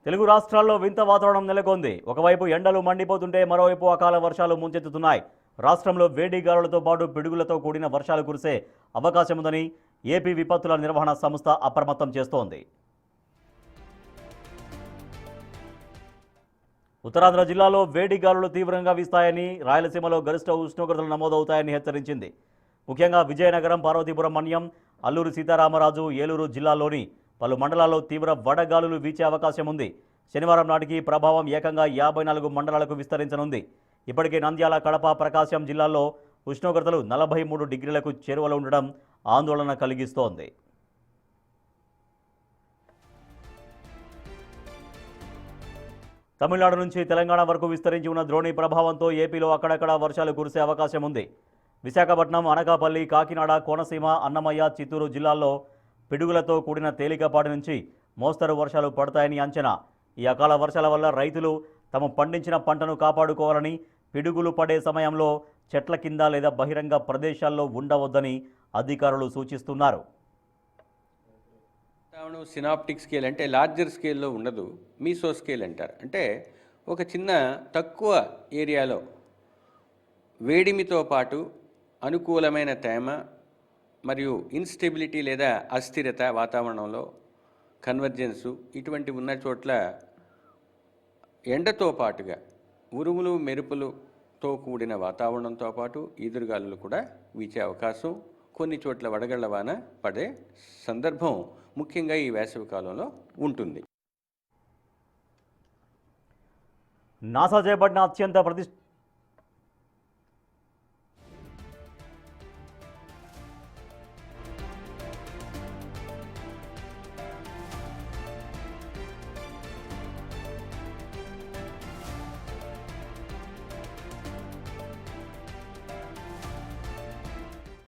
తెలుగు రాష్ట్రాల్లో వింత వాతావరణం నెలకొంది. ఒకవైపు ఎండలు మండిపోతుంటే మరోవైపు అకాల వర్షాలు ముంచెత్తుతున్నాయి. రాష్ట్రంలో వేడి గాలులతో పాటు పిడుగులతో కూడిన వర్షాలు కురిసే అవకాశం ఉందని ఏపీ విపత్తుల నిర్వహణ సంస్థ అప్రమత్తం చేస్తోంది. ఉత్తరాంధ్ర జిల్లాలో వేడి గాలులు తీవ్రంగా వీస్తాయని, రాయలసీమలో గరిష్ట ఉష్ణోగ్రతలు నమోదవుతాయని హెచ్చరించింది. ముఖ్యంగా విజయనగరం, పార్వతీపురం మన్యం, అల్లూరు సీతారామరాజు, ఏలూరు జిల్లాల్లోని పలు మండలాల్లో తీవ్ర వడగాలులు వీచే అవకాశం ఉంది. శనివారం నాటికి ప్రభావం ఏకంగా 54 మండలాలకు విస్తరించనుంది. ఇప్పటికే నంద్యాల, కడప, ప్రకాశం జిల్లాల్లో ఉష్ణోగ్రతలు 43 డిగ్రీలకు చేరువలో ఉండడం ఆందోళన కలిగిస్తోంది. తమిళనాడు నుంచి తెలంగాణ వరకు విస్తరించి ఉన్న ద్రోణి ప్రభావంతో ఏపీలో అక్కడక్కడ వర్షాలు కురిసే అవకాశం ఉంది. విశాఖపట్నం, అనకాపల్లి, కాకినాడ, కోనసీమ, అన్నమయ్య, చిత్తూరు జిల్లాల్లో పిడుగులతో కూడిన తేలికపాటి నుంచి మోస్తరు వర్షాలు పడతాయని అంచనా. ఈ అకాల వర్షాల వల్ల రైతులు తాము పండించిన పంటను కాపాడుకోవాలని, పిడుగులు పడే సమయంలో చెట్ల కింద లేదా బహిరంగ ప్రదేశాల్లో ఉండవద్దని అధికారులు సూచిస్తున్నారు. సినాప్టిక్ స్కేల్ అంటే లార్జర్ స్కేల్లో ఉండదు, మీసో స్కేల్ అంటారు. అంటే ఒక చిన్న తక్కువ ఏరియాలో వేడిమితో పాటు అనుకూలమైన తేమ మరియు ఇన్స్టెబిలిటీ లేదా అస్థిరత వాతావరణంలో కన్వర్జెన్సు ఇటువంటి ఉన్న చోట్ల ఎండతో పాటుగా ఉరుములు మెరుపులతో కూడిన వాతావరణంతో పాటు ఈదురుగాలులు కూడా వీచే అవకాశం, కొన్ని చోట్ల వడగళ్ల వాన పడే సందర్భం ముఖ్యంగా ఈ వేసవి కాలంలో ఉంటుంది. నాసా చేపట్టిన అత్యంత